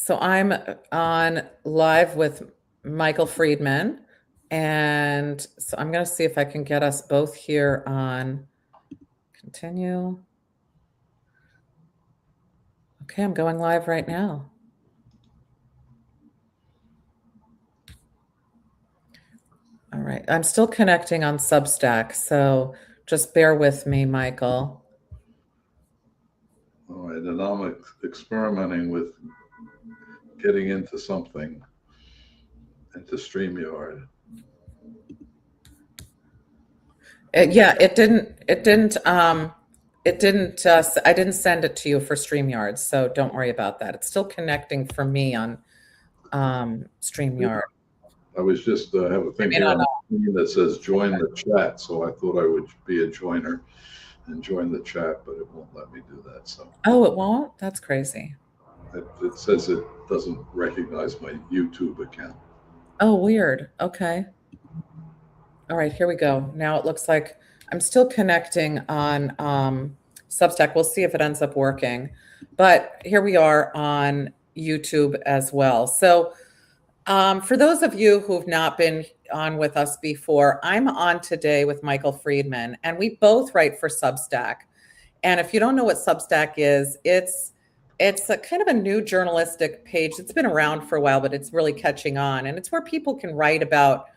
So I'm on live with Michael Friedman. And so I'm going to see if I can get us both here on continue. Okay, I'm going live right now. All right, I'm still connecting on Substack, so just bear with me, Michael. All right, and I'm experimenting with getting into something, into StreamYard. I didn't send it to you for StreamYard, so don't worry about that. It's still connecting for me on StreamYard. I was just have a thing here on the screen that says join the chat, so I thought I would be a joiner and join the chat, but it won't let me do that. So Oh, it won't? That's crazy. it says it doesn't recognize my YouTube account. Oh, weird. Okay. All right, here we go. Now it looks like I'm still connecting on Substack. We'll see if it ends up working. But here we are on YouTube as well. So for those of you who've not been on with us before, I'm on today with Michael Friedman, and we both write for Substack. And if you don't know what Substack is, it's a kind of a new journalistic page. It's been around for a while, but it's really catching on. And it's where people can write about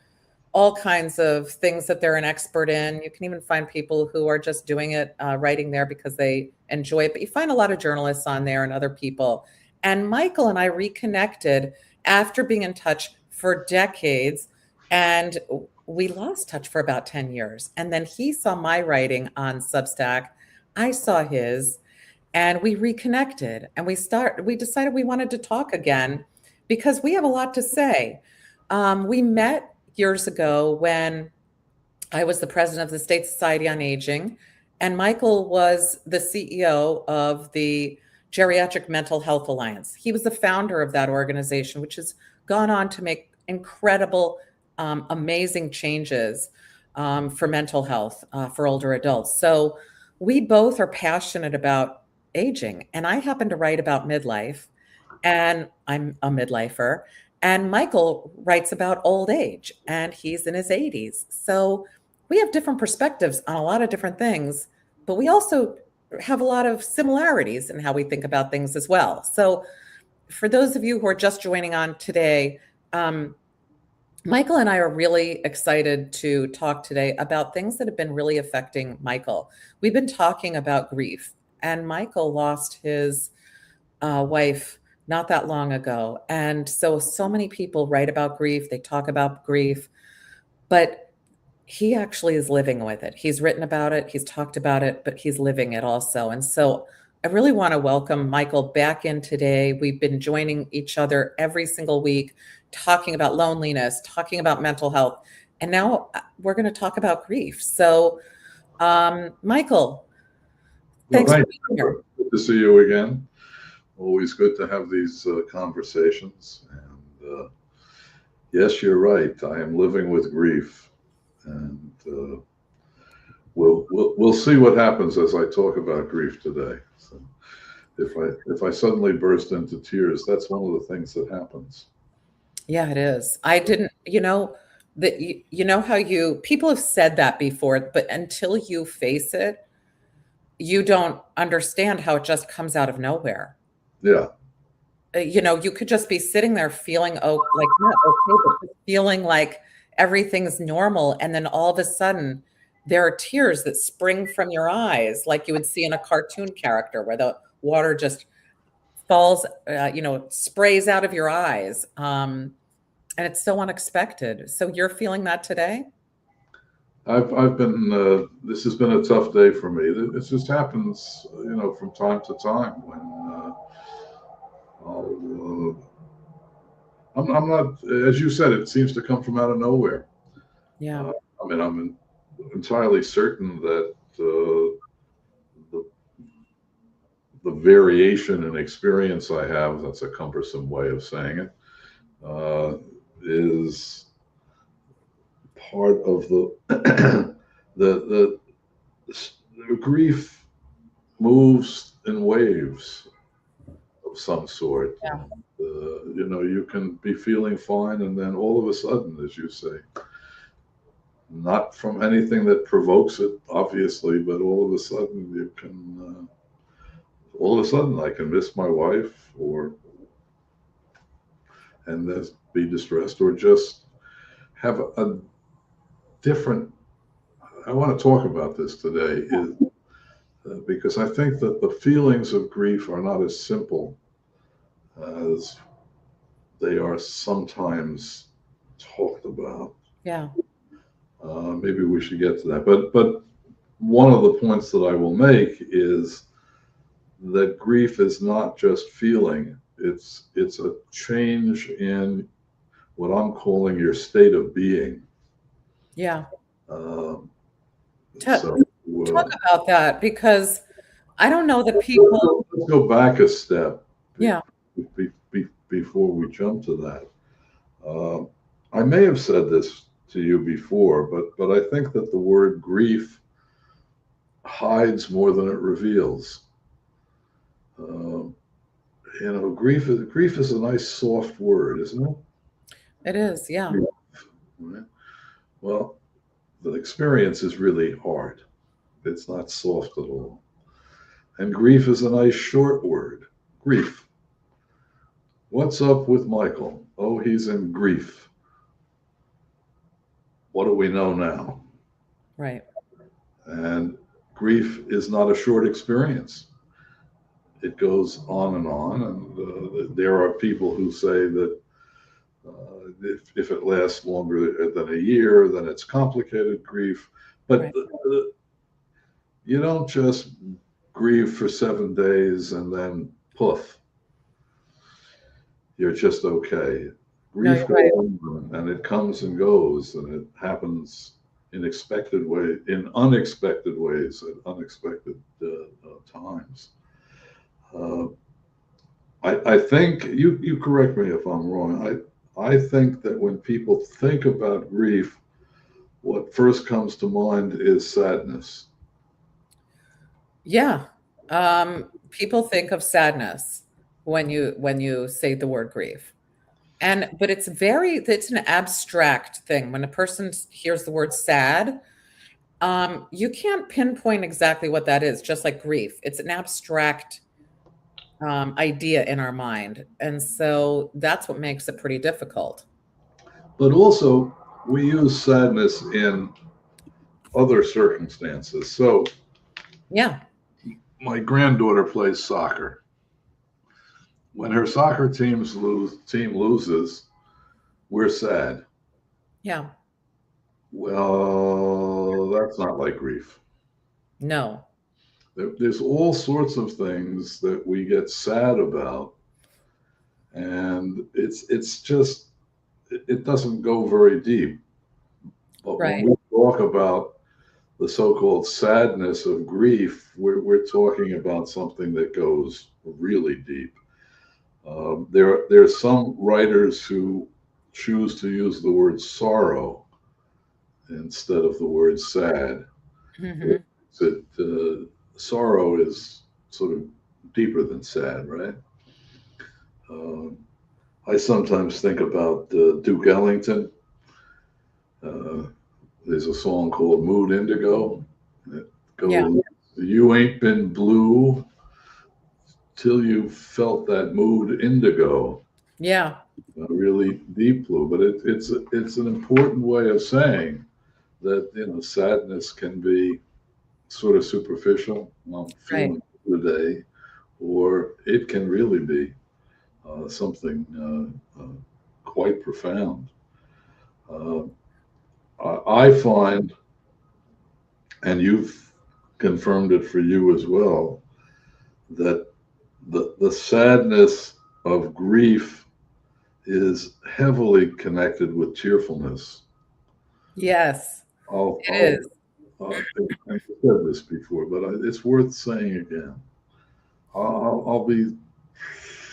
all kinds of things that they're an expert in. You can even find people who are just doing it, writing there because they enjoy it. But you find a lot of journalists on there and other people. And Michael and I reconnected after being in touch for decades. And we lost touch for about 10 years. And then he saw my writing on Substack. I saw his, and we reconnected. And we decided we wanted to talk again because we have a lot to say. We met years ago when I was the president of the State Society on Aging, and Michael was the CEO of the Geriatric Mental Health Alliance. He was the founder of that organization, which has gone on to make incredible, amazing changes for mental health for older adults. So we both are passionate about aging, and I happen to write about midlife, and I'm a midlifer. And Michael writes about old age, and he's in his 80s. So we have different perspectives on a lot of different things, but we also have a lot of similarities in how we think about things as well. So for those of you who are just joining on today, Michael and I are really excited to talk today about things that have been really affecting Michael. We've been talking about grief, and Michael lost his wife not that long ago. And so many people write about grief, they talk about grief, but he actually is living with it. He's written about it, he's talked about it, but he's living it also. And so I really want to welcome Michael back in today. We've been joining each other every single week, talking about loneliness, talking about mental health. And now we're going to talk about grief. So, Michael, thanks for being here. Good to see you again. Always good to have these conversations. And yes, you're right. I am living with grief, and we'll see what happens as I talk about grief today. So if I suddenly burst into tears, that's one of the things that happens. Yeah, it is. I didn't, that you know how people have said that before, but until you face it, you don't understand how it just comes out of nowhere. Yeah. You could just be sitting there feeling like not okay, but just feeling like everything's normal, and then all of a sudden there are tears that spring from your eyes, like you would see in a cartoon character where the water just falls, sprays out of your eyes, and it's so unexpected. So you're feeling that today? I've been this has been a tough day for me. It just happens, from time to time when I'm not, as you said, it seems to come from out of nowhere. Yeah. I'm entirely certain that the variation in experience I have, that's a cumbersome way of saying it, is part of the grief moves in waves. of some sort. Yeah. You can be feeling fine, and then all of a sudden, as you say, not from anything that provokes it, obviously, but all of a sudden I can miss my wife, and then be distressed, or just have a different. I want to talk about this today, because I think that the feelings of grief are not as simple as they are sometimes talked about. Yeah. Maybe we should get to that. But one of the points that I will make is that grief is not just feeling. It's a change in what I'm calling your state of being. Yeah. Um, Ta- so Talk about that, because I don't know that people. let's go back a step Yeah. before we jump to that. I may have said this to you before, but I think that the word grief hides more than it reveals. Grief is a nice soft word, isn't it? It is. Yeah. Right? Well, the experience is really hard. It's not soft at all. And grief is a nice short word. Grief. What's up with Michael? Oh, he's in grief. What do we know now? Right. And grief is not a short experience. It goes on, and there are people who say that if it lasts longer than a year, then it's complicated grief. But Right. You don't just grieve for 7 days and then poof, you're just okay. Grief you're right. goes on, and it comes and goes, and it happens in unexpected ways at unexpected times. I think you correct me if I'm wrong. I think that when people think about grief, what first comes to mind is sadness. Yeah. People think of sadness when you say the word grief. But it's an abstract thing. When a person hears the word sad, you can't pinpoint exactly what that is, just like grief. It's an abstract idea in our mind. And so that's what makes it pretty difficult. But also, we use sadness in other circumstances. So, Yeah. my granddaughter plays soccer. When her soccer team loses, we're sad. Yeah. Well, that's not like grief. No. There's all sorts of things that we get sad about, and it's just it doesn't go very deep. But Right. when we talk about the so-called sadness of grief, we're talking about something that goes really deep. There's some writers who choose to use the word sorrow instead of the word sad. Hmm. Sorrow is sort of deeper than sad, right? I sometimes think about Duke Ellington. There's a song called Mood Indigo. It goes, Yeah. you ain't been blue till you felt that mood indigo. Yeah. A really deep blue, but it's an important way of saying that sadness can be sort of superficial. I'm feeling today, or it can really be something quite profound. I find, and you've confirmed it for you as well, that the sadness of grief is heavily connected with cheerfulness. Yes. It is. I've said this before, but it's worth saying again. I'll be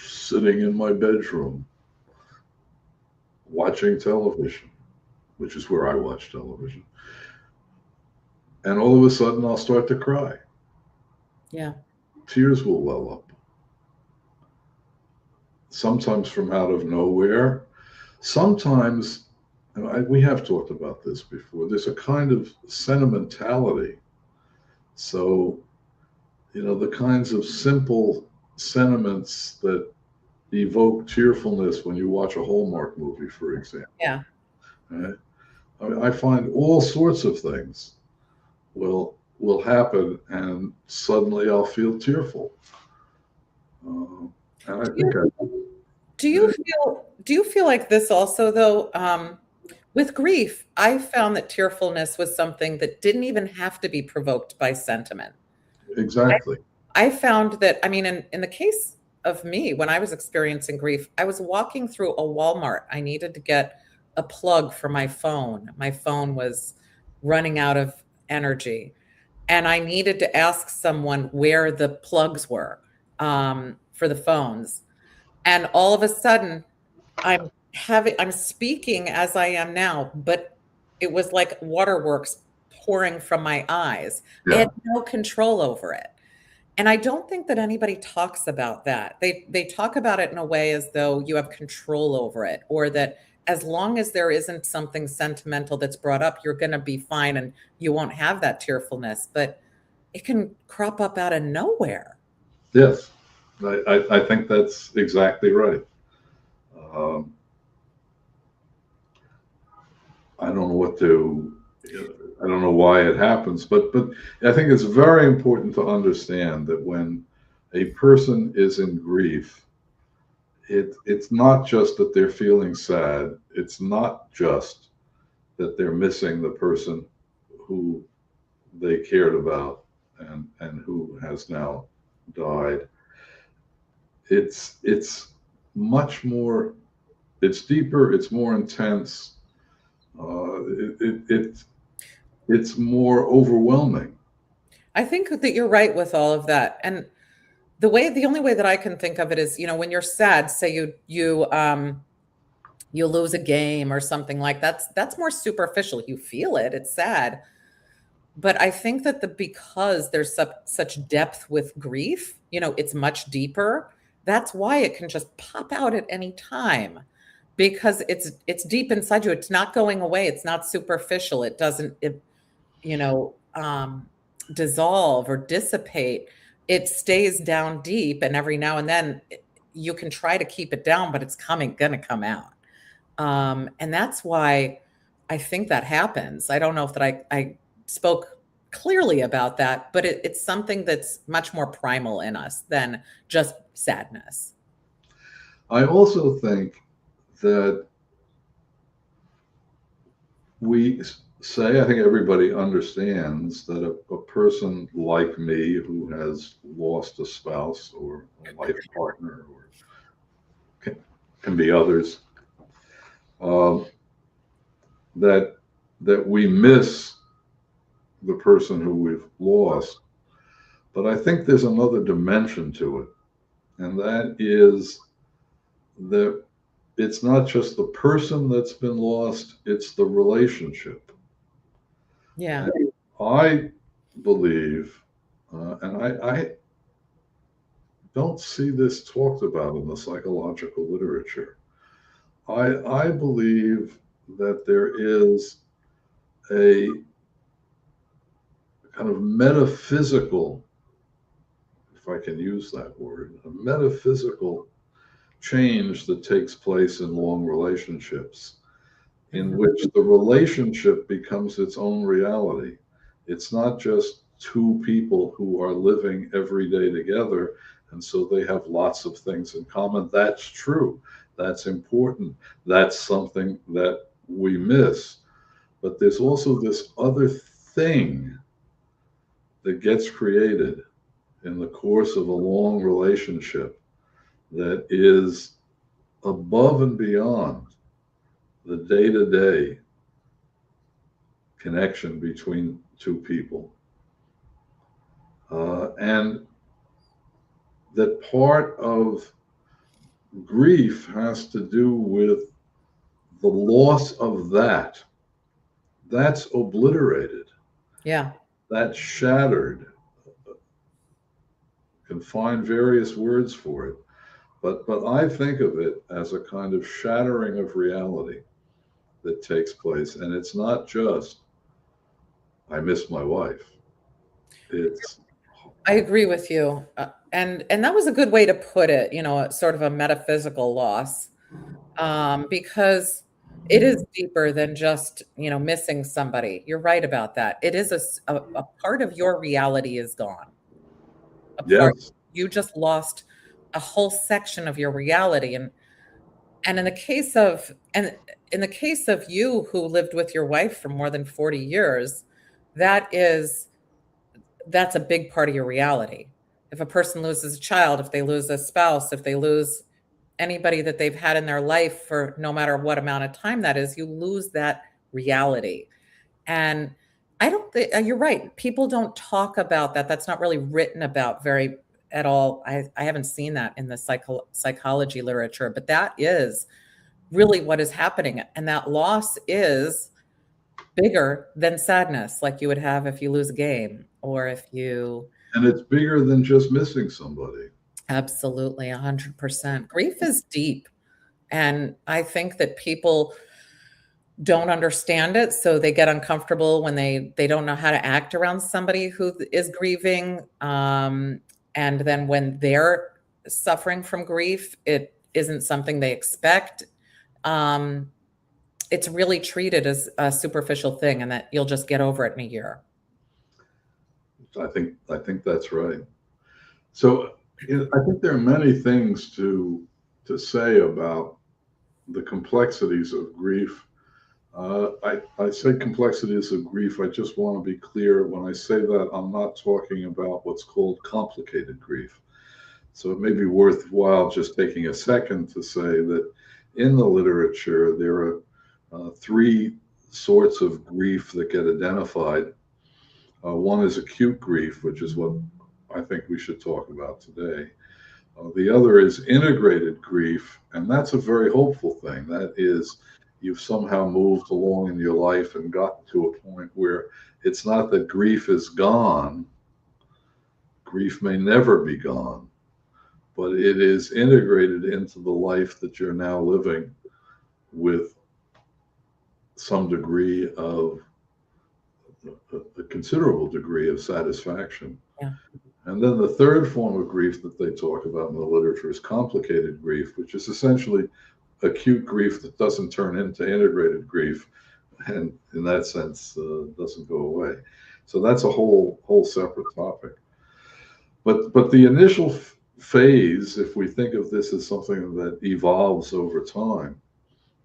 sitting in my bedroom watching television, which is where I watch television, and all of a sudden I'll start to cry. Yeah. Tears will well up. sometimes from out of nowhere. Sometimes, and we have talked about this before, there's a kind of sentimentality. So, the kinds of simple sentiments that evoke cheerfulness when you watch a Hallmark movie, for example. Yeah. Right? I mean, I find all sorts of things will happen, and suddenly I'll feel tearful. And I Do think you, do you feel like this also though? With grief, I found that tearfulness was something that didn't even have to be provoked by sentiment. exactly. I found that, I mean, in the case of me, when I was experiencing grief, I was walking through a Walmart. I needed to get a plug for my phone. My phone was running out of energy, and I needed to ask someone where the plugs were for the phones. And all of a sudden, I'm speaking as I am now, but it was like waterworks pouring from my eyes. I Yeah. had no control over it. And I don't think that anybody talks about that. They talk about it in a way as though you have control over it, or that as long as there isn't something sentimental that's brought up, you're going to be fine and you won't have that tearfulness. But it can crop up out of nowhere. Yes. I think that's exactly right. Um, I don't know what to, I don't know why it happens, but I think it's very important to understand that when a person is in grief, it's not just that they're feeling sad. It's not just that they're missing the person who they cared about and who has now died. It's much more. It's deeper. It's more intense. It's more overwhelming. I think that you're right with all of that. And the only way that I can think of it is, when you're sad, say you lose a game or something like that's more superficial. You feel it, it's sad. But I think that because there's such depth with grief, it's much deeper. That's why it can just pop out at any time, because it's deep inside you. It's not going away. It's not superficial. It doesn't you know, dissolve or dissipate. It stays down deep, and every now and then you can try to keep it down, but it's gonna come out. And that's why I think that happens. I don't know if that I spoke clearly about that, but it's something that's much more primal in us than just sadness. I also think that we say, I think everybody understands that a person like me who has lost a spouse or a life partner, or can, can be others, uh, that that we miss the person who we've lost. But I think there's another dimension to it, and that is that it's not just the person that's been lost, it's the relationship. Yeah. And I believe, and I don't see this talked about in the psychological literature. I believe that there is a kind of metaphysical, if I can use that word, a metaphysical change that takes place in long relationships, in Mhm. which the relationship becomes its own reality. It's not just two people who are living every day together, and so they have lots of things in common. That's true. That's important. That's something that we miss. But there's also this other thing that gets created in the course of a long relationship that is above and beyond the day to day connection between two people. And that part of grief has to do with the loss of that. That's obliterated, Yeah. that's shattered. You can find various words for it. But I think of it as a kind of shattering of reality that takes place, and it's not just I miss my wife. It's I agree with you. And that was a good way to put it, sort of a metaphysical loss, because it is deeper than just, missing somebody. You're right about that. It is a part of your reality is gone. A part yes, you just lost a whole section of your reality. And in the case of you who lived with your wife for more than 40 years, that is that's a big part of your reality. If a person loses a child, if they lose a spouse, if they lose anybody that they've had in their life for no matter what amount of time that is, you lose that reality. And I don't think you're right. People don't talk about that. That's not really written about very at all. I haven't seen that in the psychology literature, but that is really what is happening. And that loss is bigger than sadness, like you would have if you lose a game or if you and it's bigger than just missing somebody. absolutely 100%. Grief is deep. And I think that people don't understand it, so they get uncomfortable when they don't know how to act around somebody who is grieving. And then when they're suffering from grief, it isn't something they expect. Um, it's really treated as a superficial thing, and that you'll just get over it in a year. I think that's right. So I think there are many things to say about the complexities of grief. I say complexities of grief. I just want to be clear. When I say that, I'm not talking about what's called complicated grief. So it may be worthwhile just taking a second to say that in the literature, there are three sorts of grief that get identified. One is acute grief, which is what I think we should talk about today. The other is integrated grief, and that's a very hopeful thing. That is, you've somehow moved along in your life and gotten to a point where it's not that grief is gone, grief may never be gone, but it is integrated into the life that you're now living with some degree of a considerable degree of satisfaction. Yeah. And then the third form of grief that they talk about in the literature is complicated grief, which is essentially acute grief that doesn't turn into integrated grief, and in that sense doesn't go away. So that's a whole separate topic. But the initial phase, if we think of this as something that evolves over time,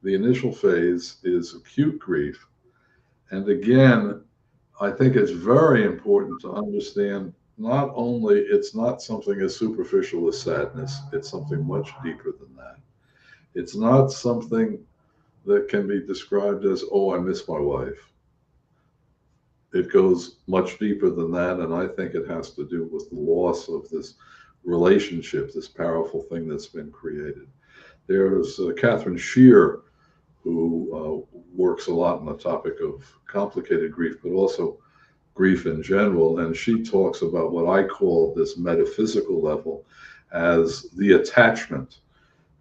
the initial phase is acute grief. And again, I think it's very important to understand not only it's not something as superficial as sadness, it's something much deeper than that. It's not something that can be described as, oh, I miss my wife. It goes much deeper than that. And I think it has to do with the loss of this relationship, this powerful thing that's been created. There's Catherine Shear, who works a lot on the topic of complicated grief, but also grief in general. And she talks about what I call this metaphysical level as the attachment.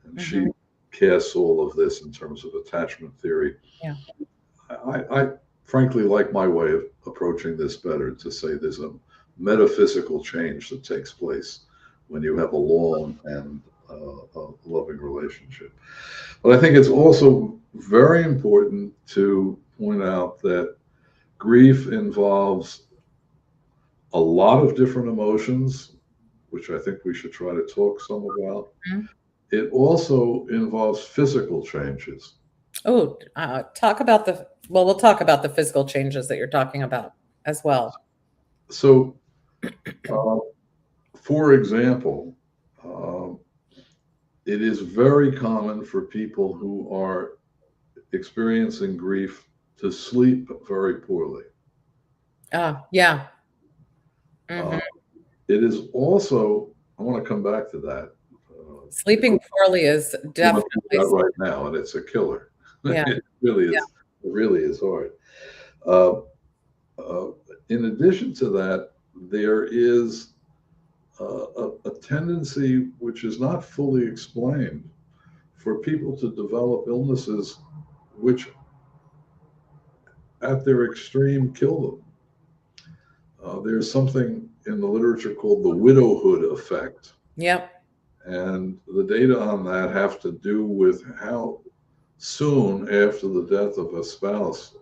And she casts all of this in terms of attachment theory. Yeah. I frankly like my way of approaching this better, to say there's a metaphysical change that takes place when you have a long and a loving relationship. But I think it's also very important to point out that grief involves a lot of different emotions, which I think we should try to talk some about. Mhm. It also involves physical changes. Oh, we'll talk about the physical changes that you're talking about as well. So, uh, for example, uh, it is very common for people who are experiencing grief to sleep very poorly. Yeah. Uh, Mhm. it is also, I want to come back to that. Sleeping poorly is I'm going to do definitely that right now, and it's a killer. yeah, It really yeah. is. It really is hard. Uh, uh, in addition to that, there is a tendency which is not fully explained for people to develop illnesses which at their extreme kill them. There's something in the literature called the widowhood effect. Yep. And the data on that have to do with how soon after the death of a spouse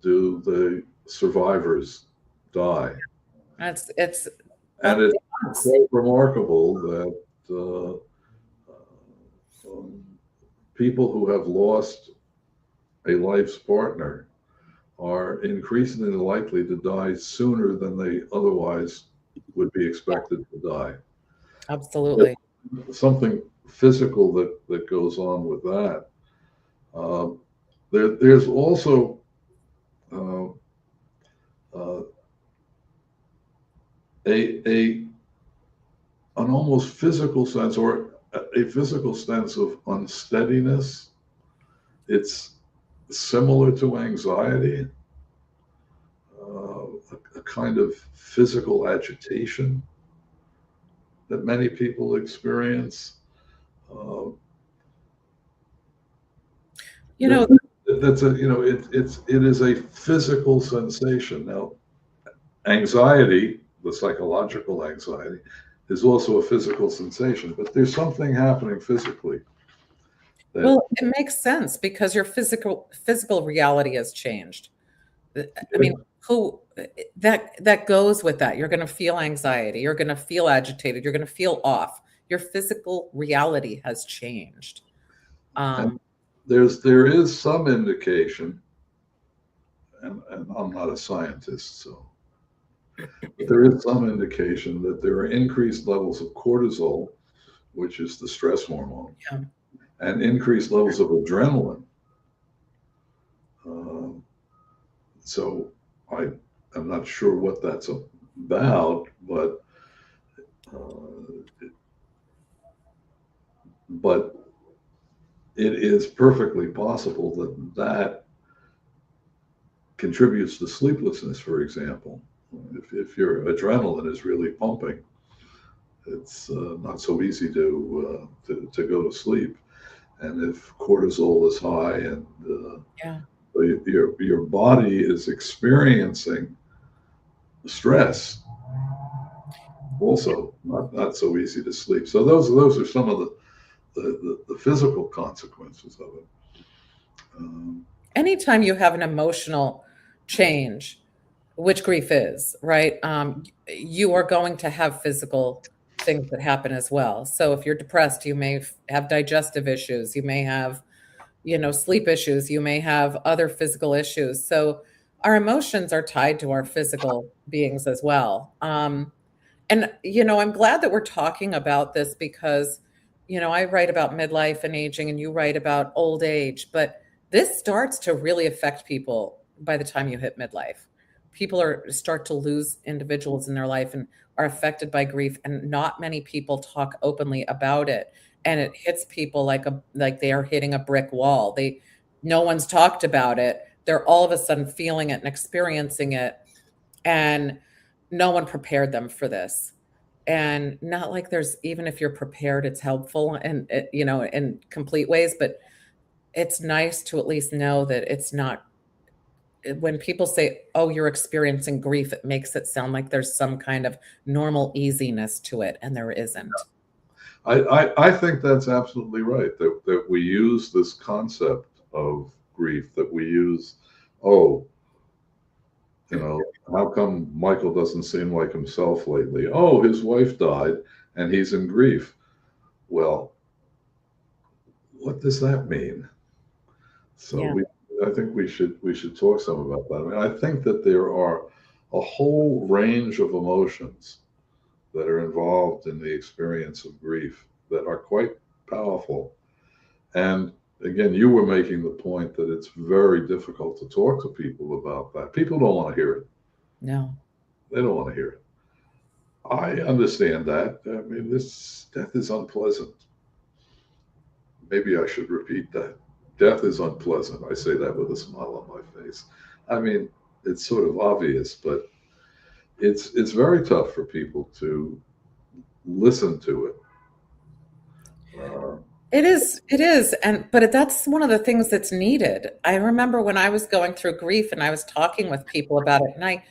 do the survivors die. It's And it's quite remarkable that people who have lost a life's partner are increasingly likely to die sooner than they otherwise would be expected to die. Absolutely. Something physical that goes on with that. There's also an almost physical sense, or a physical sense of unsteadiness. It's similar to anxiety, a kind of physical agitation that many people experience. You know, That's a, you know, it is a physical sensation. Now, anxiety, the psychological anxiety, is also a physical sensation, but there's something happening physically. Well, it makes sense because your physical reality has changed. I mean, who that goes with that. You're going to feel anxiety. You're going to feel agitated. You're going to feel off. Your physical reality has changed. There is some indication, and I'm not a scientist, so but there is some indication that there are increased levels of cortisol, which is the stress hormone, Yeah. and increased levels of adrenaline. So I'm not sure what that's about, but it is perfectly possible that contributes to sleeplessness, for example. If your adrenaline is really pumping, it's not so easy to go to sleep. And if cortisol is high and your body is experiencing stress, also not so easy to sleep. So those are some of the physical consequences of it. Anytime you have an emotional change, which grief is, right? You are going to have physical things that happen as well. So if you're depressed, you may have digestive issues. You may have, sleep issues. You may have other physical issues. So our emotions are tied to our physical beings as well. And, I'm glad that we're talking about this because, I write about midlife and aging and you write about old age, but this starts to really affect people by the time you hit midlife. People start to lose individuals in their life and are affected by grief, and not many people talk openly about it. And it hits people like they are hitting a brick wall. No one's talked about it. They're all of a sudden feeling it and experiencing it, and no one prepared them for this. And not like there's, even if you're prepared, it's helpful and in complete ways, but it's nice to at least know that it's not. When people say, oh, you're experiencing grief, it makes it sound like there's some kind of normal easiness to it, and there isn't. I think that's absolutely right, that we use this concept of grief, that we use, how come Michael doesn't seem like himself lately? Oh, his wife died and he's in grief. Well, what does that mean? So Yeah. I think we should talk some about that. I mean, I think that there are a whole range of emotions that are involved in the experience of grief that are quite powerful. And again, you were making the point that it's very difficult to talk to people about that. People don't want to hear it. No. They don't want to hear it. I understand that. I mean, this death is unpleasant. Maybe I should repeat that. Death is unpleasant. I say that with a smile on my face. I mean, it's sort of obvious, but it's very tough for people to listen to it. It is, but that's one of the things that's needed. I remember when I was going through grief and I was talking with people about it, and I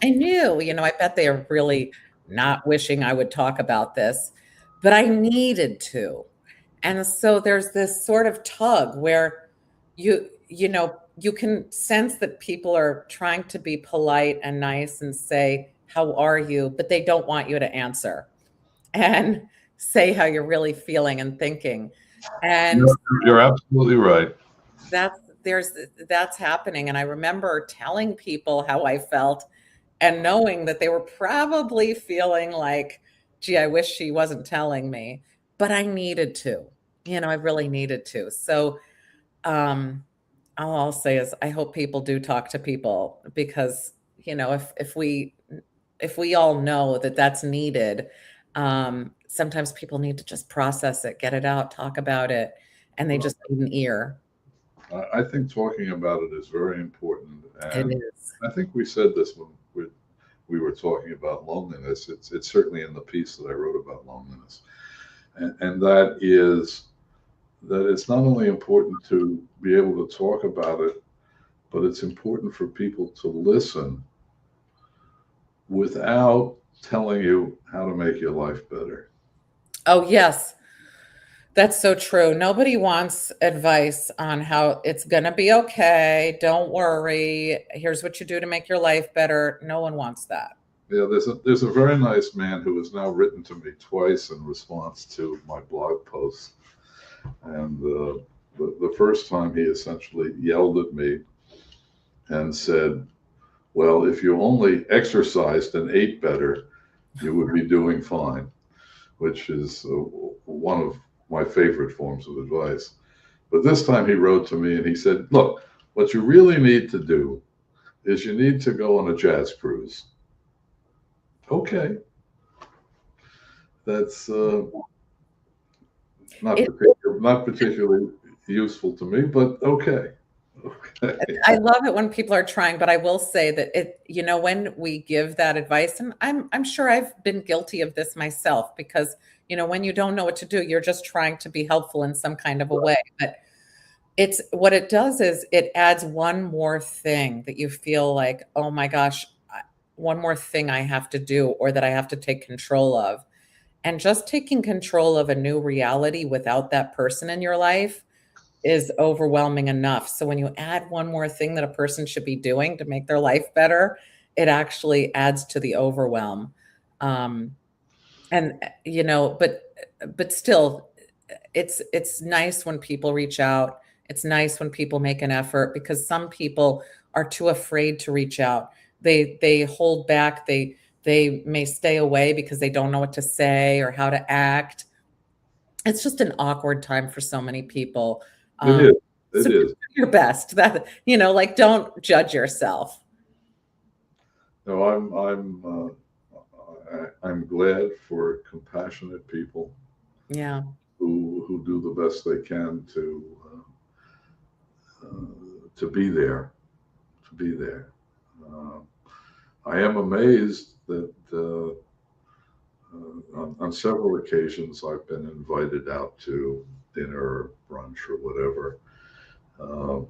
knew, I bet they are really not wishing I would talk about this, but I needed to. And so there's this sort of tug where you can sense that people are trying to be polite and nice and say, "How are you?" but they don't want you to answer and say how you're really feeling and thinking. And You're absolutely right. that's happening. And I remember telling people how I felt and knowing that they were probably feeling like, gee, I wish she wasn't telling me, but I needed to, I really needed to. So, all I'll say is I hope people do talk to people because, if we all know that that's needed, sometimes people need to just process it, get it out, talk about it, and they just need an ear. I think talking about it is very important, It and is. I think we said this when we were talking about loneliness. It's certainly in the piece that I wrote about loneliness, and that is that it's not only important to be able to talk about it, but it's important for people to listen without telling you how to make your life better. Oh, yes. That's so true. Nobody wants advice on how it's going to be okay. Don't worry. Here's what you do to make your life better. No one wants that. Yeah, there's a very nice man who has now written to me twice in response to my blog posts, and the first time he essentially yelled at me and said, "Well, if you only exercised and ate better, you would be doing fine," which is one of my favorite forms of advice. But this time he wrote to me and he said, "Look, what you really need to do is you need to go on a jazz cruise." Okay, that's It, not particularly useful to me, but okay. Okay. I love it when people are trying, but I will say that when we give that advice, and I'm sure I've been guilty of this myself because, when you don't know what to do, you're just trying to be helpful in some kind of a way. But it's what it does is it adds one more thing that you feel like, oh my gosh, one more thing I have to do or that I have to take control of. And just taking control of a new reality without that person in your life is overwhelming enough. So when you add one more thing that a person should be doing to make their life better, it actually adds to the overwhelm. And but still, it's nice when people reach out. It's nice when people make an effort because some people are too afraid to reach out. They hold back. They may stay away because they don't know what to say or how to act. It's just an awkward time for so many people. It Um, is. so It just is. do your best. That like don't judge yourself. No, I'm glad for compassionate people Yeah. who do the best they can to be there, to be there. Uh, I am amazed that on several occasions I've been invited out to dinner, brunch, or whatever, uh,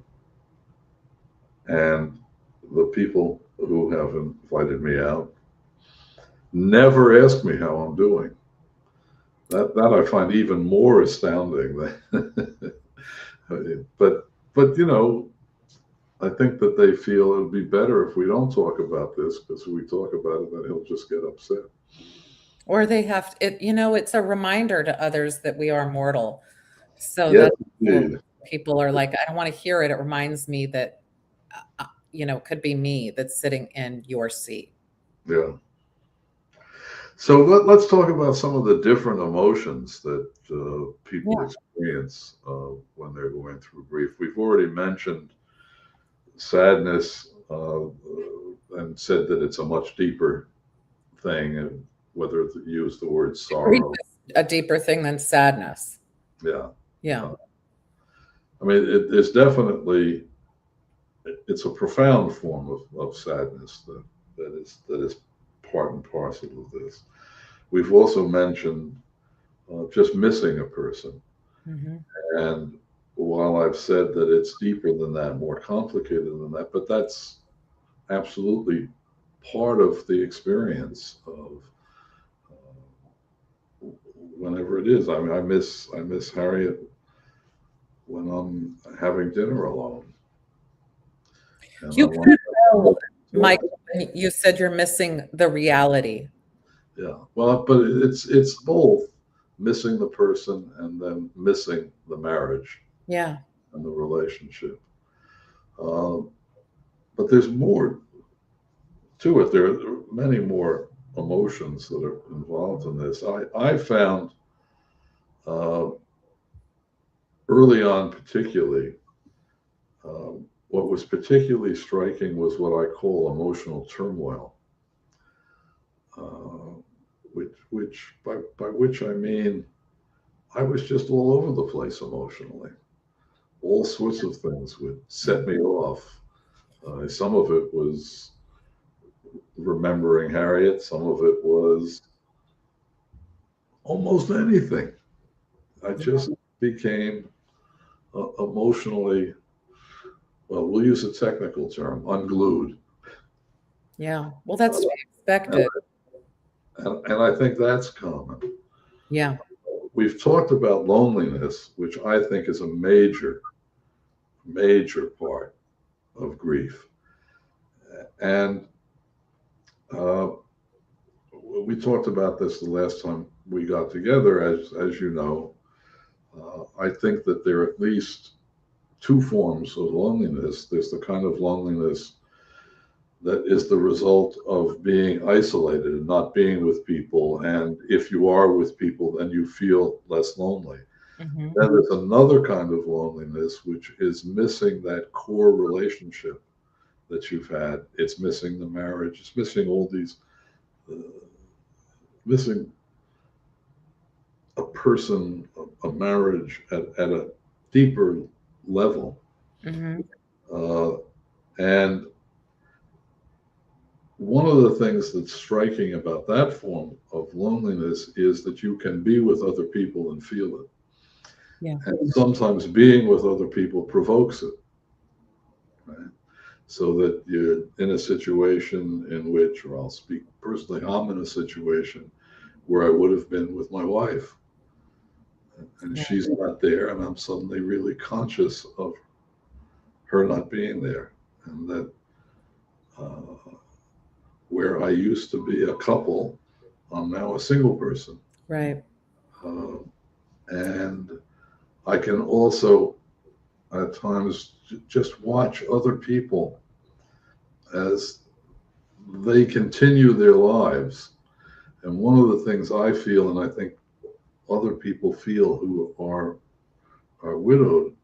and the people who have invited me out never ask me how I'm doing. That I find even more astounding. But I think that they feel it would be better if we don't talk about this because if we talk about it, then he'll just get upset. Or they have it's a reminder to others that we are mortal. So Yes, that's what indeed. people are like, I don't want to hear it. It reminds me that, it could be me that's sitting in your seat. Yeah. So let's talk about some of the different emotions that people Yeah. experience when they're going through grief. We've already mentioned sadness and said that it's a much deeper thing, and whether to use the word Grief sorrow. is a deeper thing than sadness. Yeah. Yeah. I mean, it's definitely it's a profound form of sadness that is part and parcel of this. we've also mentioned just missing a person. Mm-hmm. And while I've said that it's deeper than that, more complicated than that, but that's absolutely part of the experience of whenever it is. I mean, I miss Harriet when I'm having dinner alone. And You I want could tell, to, Michael, when you said you're missing the reality. yeah. Well, but it's both missing the person and then missing the marriage Yeah. and the relationship. Uh, but there's more to it. There are many more emotions that are involved in this. I found uh, early on, particularly, what was particularly striking was what I call emotional turmoil, uh, which by which I mean I was just all over the place emotionally. All sorts of things would set me off. Some of it was remembering Harriet. Some of it was almost anything. I just became emotionally, well, we'll use a technical term, unglued. Yeah. Well, that's to be And, expected. and I think that's common. Yeah. We've talked about loneliness, which I think is a major, major part of grief. And uh, we talked about this the last time we got together, as you know. I think that there are at least two forms of loneliness. There's the kind of loneliness that is the result of being isolated and not being with people. And if you are with people, then you feel less lonely. Mm-hmm. Then there's another kind of loneliness, which is missing that core relationship that you've had. It's missing the marriage. It's missing all these, uh, missing a person, a marriage at a deeper level. Mm-hmm. Uh, and one of the things that's striking about that form of loneliness is that you can be with other people and feel it. Yeah. And sometimes being with other people provokes it, right? So that you're in a situation in which, or I'll speak personally, I'm in a situation where I would have been with my wife, and Yeah. she's not there, and I'm suddenly really conscious of her not being there, and that uh, where I used to be a couple, I'm now a single person. Right. Uh, and I can also at times just watch other people as they continue their lives. And one of the things I feel, and I think other people feel who are widowed,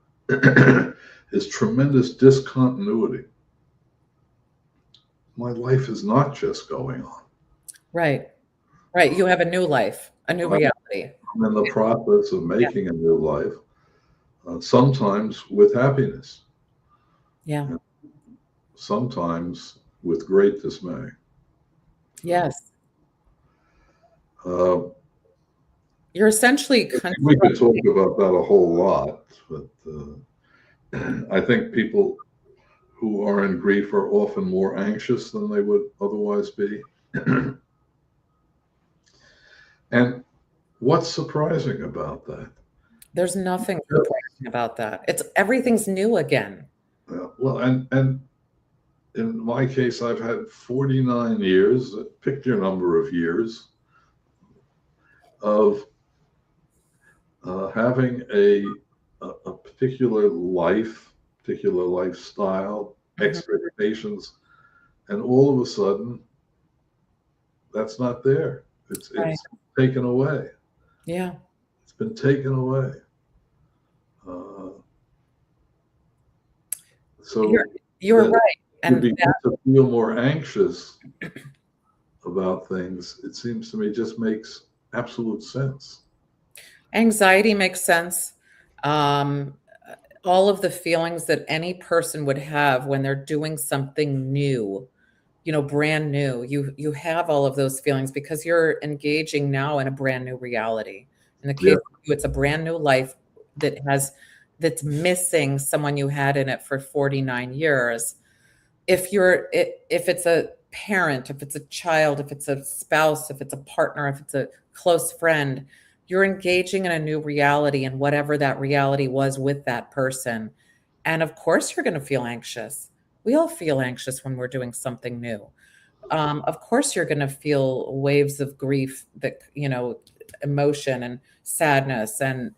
is tremendous discontinuity. My life is not just going on. Right. Right. You have a new life, a new reality. I'm in the process of Yeah. making a new life, sometimes with happiness, Yeah. sometimes with great dismay. Yes. Uh, You're essentially we could talk confronting. about that a whole lot, but I think people who are in grief are often more anxious than they would otherwise be. And what's surprising about that? There's nothing surprising about that. It's everything's new again. Well, and in my case, I've had 49 years, pick your number of years, of having a particular life, particular lifestyle, Mhm. expectations, and all of a sudden, that's not there. Right. It's taken away. Yeah. It's been taken away. Uh, You're so you're that right. you And begin that to feel more anxious about things, it seems to me just makes absolute sense. anxiety makes sense. Um, all of the feelings that any person would have when they're doing something new, brand new. You have all of those feelings because you're engaging now in a brand new reality. In the case Yeah. of you, it's a brand new life that's missing someone you had in it for 49 years. If it's a parent, if it's a child, if it's a spouse, if it's a partner, if it's a close friend, you're engaging in a new reality and whatever that reality was with that person. And of course, you're going to feel anxious. We all feel anxious when we're doing something new. Of course, you're going to feel waves of grief, that, emotion and sadness and,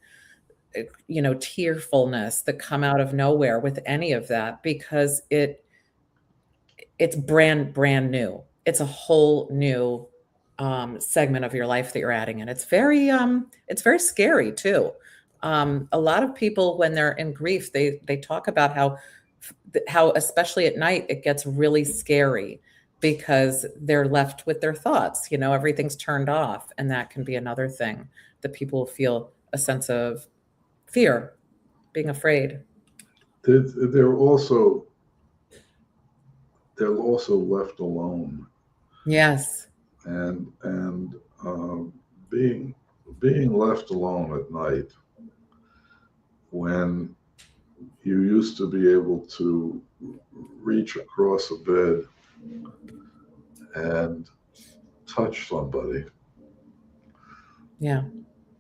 tearfulness that come out of nowhere with any of that, because it's brand new. It's a whole new segment of your life that you're adding in. It's very scary too. A lot of people, when they're in grief, they talk about how especially at night it gets really scary because they're left with their thoughts. Everything's turned off, and that can be another thing that people feel a sense of fear, being afraid. They're also left alone, Yes. and being left alone at night when you used to be able to reach across a bed and touch somebody, Yeah.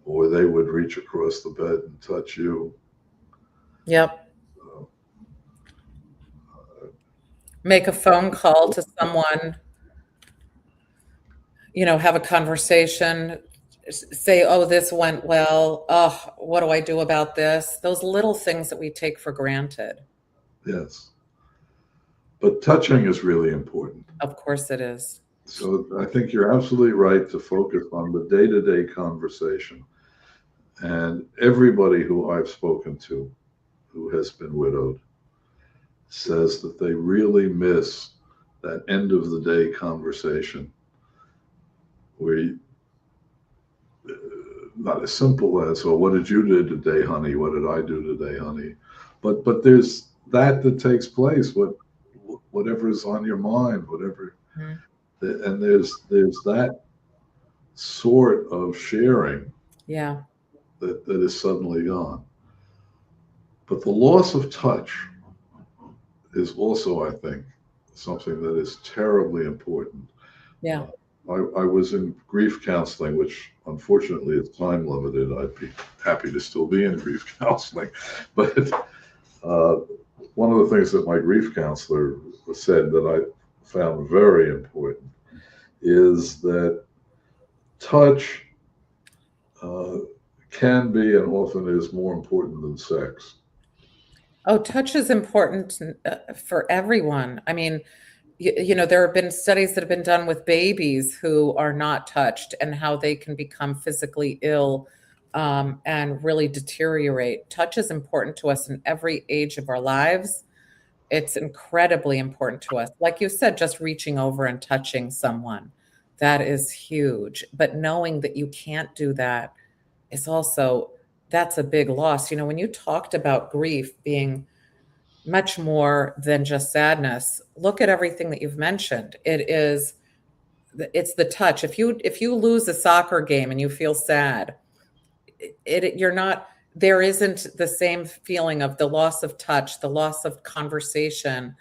or they would reach across the bed and touch you. Yep. Uh, Make a phone call to someone, have a conversation, say, oh, this went well. Oh, what do I do about this? Those little things that we take for granted. yes, but touching is really important. Of course it is. So I think you're absolutely right to focus on the day-to-day conversation. And everybody who I've spoken to who has been widowed says that they really miss that end of the day conversation where not as simple as, well, what did you do today, honey? What did I do today, honey? But there's that takes place, whatever's on your mind, whatever. Mhm. And there's that sort of sharing Yeah. that is suddenly gone. But the loss of touch is also, I think, something that is terribly important. Yeah. I was in grief counseling, which unfortunately is time limited. I'd be happy to still be in grief counseling. But one of the things that my grief counselor said that I found very important is that touch can be and often is more important than sex. Oh, touch is important for everyone. I mean, there have been studies that have been done with babies who are not touched and how they can become physically ill, and really deteriorate. Touch is important to us in every age of our lives. It's incredibly important to us. Like you said, just reaching over and touching someone, that is huge. But knowing that you can't do that is also, that's a big loss. When you talked about grief being much more than just sadness, look at everything that you've mentioned. It's the touch. If you lose a soccer game and you feel sad, you're not, there isn't the same feeling of the loss of touch, the loss of conversation,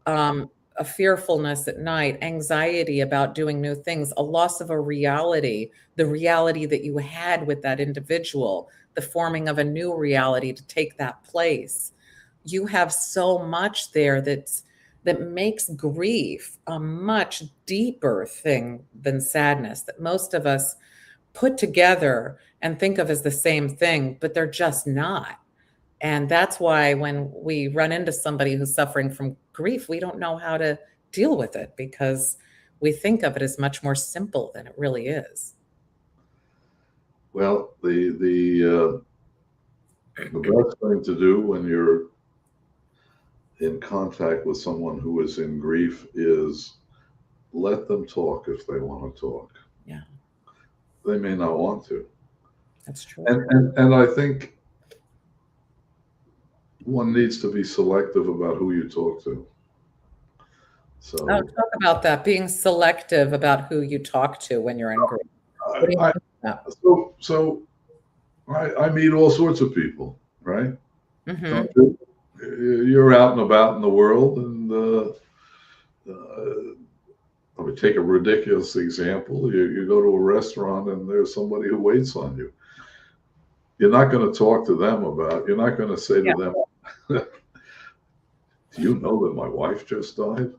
a fearfulness at night, anxiety about doing new things, a loss of a reality, the reality that you had with that individual, the forming of a new reality to take that place. You have so much there that makes grief a much deeper thing than sadness, that most of us put together and think of as the same thing, but they're just not. And that's why when we run into somebody who's suffering from grief, we don't know how to deal with it because we think of it as much more simple than it really is. Well, the best thing to do when you're in contact with someone who is in grief is let them talk if they want to talk. Yeah, They may not want to. that's true. And I think one needs to be selective about who you talk to. So talk about that, being selective about who you talk to when you're in group. What do you I, think about so I meet all sorts of people, right? that? Don't you? You're out and about in the world, and let me take a ridiculous example. You go to a restaurant and there's somebody who waits on you. You're not going to talk to them about, you're not going to say to them, do you know that my wife just died?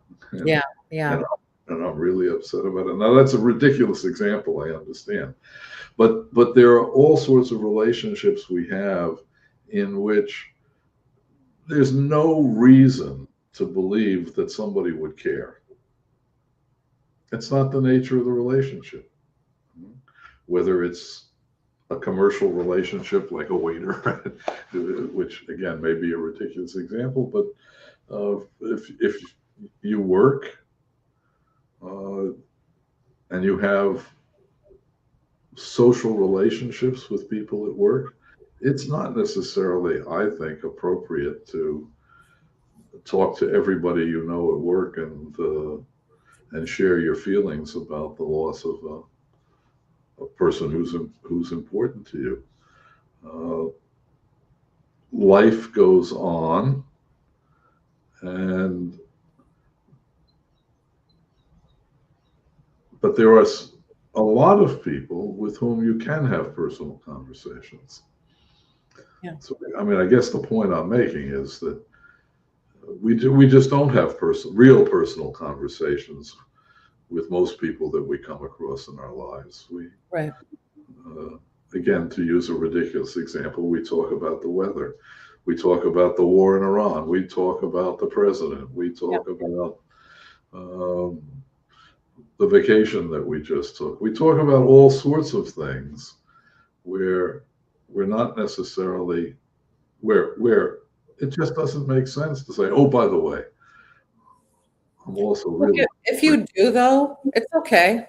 Yeah, yeah. And I'm really upset about it. Now, that's a ridiculous example, I understand. But there are all sorts of relationships we have in which there's no reason to believe that somebody would care. It's not the nature of the relationship. Whether it's a commercial relationship like a waiter, which again may be a ridiculous example, but if you work and you have social relationships with people at work, it's not necessarily, I think, appropriate to talk to everybody you know at work and share your feelings about the loss of a person who's important to you. Life goes on, but there are a lot of people with whom you can have personal conversations. Yeah. So, I mean, I guess the point I'm making is that we just don't have real personal conversations with most people that we come across in our lives. Right. Again, to use a ridiculous example, we talk about the weather, we talk about the war in Iran, we talk about the president, we talk about the vacation that we just took. We talk about all sorts of things where we're not necessarily where it just doesn't make sense to say, oh, by the way, I'm also really. If you do, though, it's okay.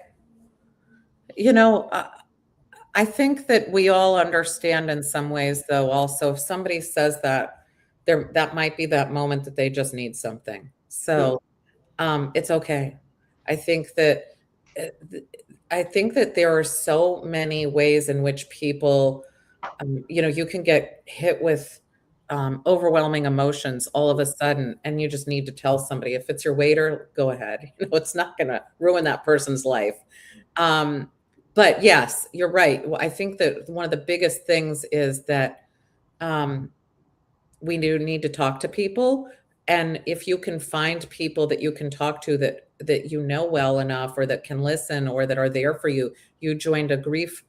I think that we all understand in some ways, though, also, if somebody says that, that might be that moment that they just need something. So it's okay. I think that uh, there are so many ways in which people, you can get hit with overwhelming emotions all of a sudden, and you just need to tell somebody. If it's your waiter, go ahead. It's not going to ruin that person's life. But yes, you're right. Well, I think that one of the biggest things is that we do need to talk to people. And if you can find people that you can talk to that you know well enough, or that can listen, or that are there for you. You joined a grief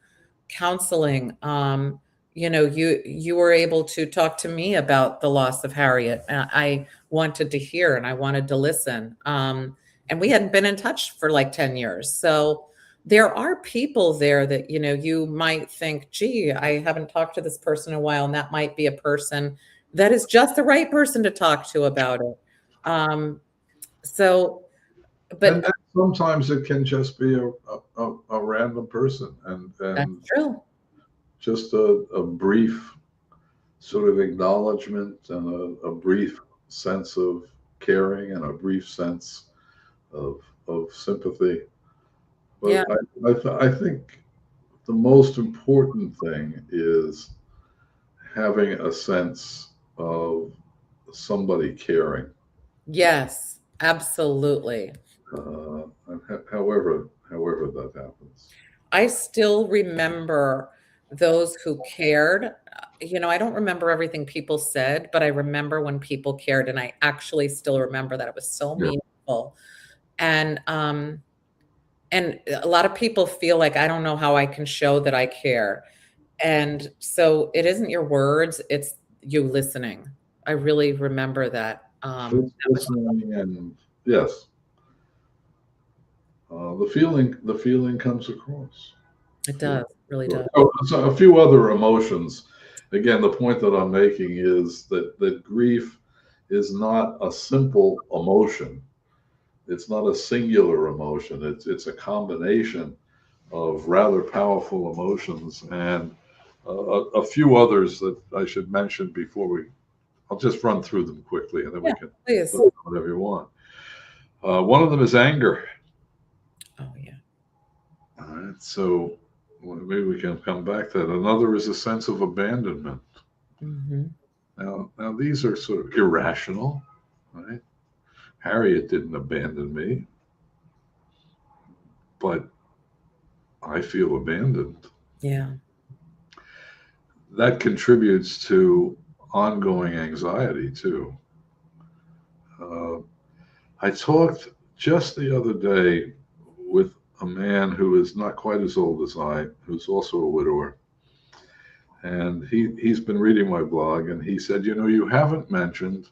counseling. You were able to talk to me about the loss of Harriet. I wanted to hear and I wanted to listen. And we hadn't been in touch for like 10 years. So there are people there that, you might think, gee, I haven't talked to this person in a while. And that might be a person that is just the right person to talk to about it. But And sometimes it can just be a random person, and that's true. just a brief sort of acknowledgement and a brief sense of caring and a brief sense of sympathy. Yeah. But I think the most important thing is having a sense of somebody caring. Yes, absolutely. However that happens. I still remember those who cared. I don't remember everything people said, but I remember when people cared, and I actually still remember that it was so meaningful. And a lot of people feel like, I don't know how I can show that I care. And so it isn't your words, it's you listening. I really remember that. Listening and yes, the feeling comes across. It does, really does. So a few other emotions. Again, the point that I'm making is that grief is not a simple emotion. It's not a singular emotion. It's a combination of rather powerful emotions, and a few others that I should mention before I'll just run through them quickly, and then we can Please. put whatever you want. One of them is anger. Oh, yeah. All right, so maybe we can come back to that. Another is a sense of abandonment. Mm-hmm. Now these are sort of irrational, right? Harriet didn't abandon me, but I feel abandoned. Yeah. That contributes to ongoing anxiety too. Uh, I talked just the other day with a man who is not quite as old as I, who's also a widower. And he's been reading my blog, and he said, you haven't mentioned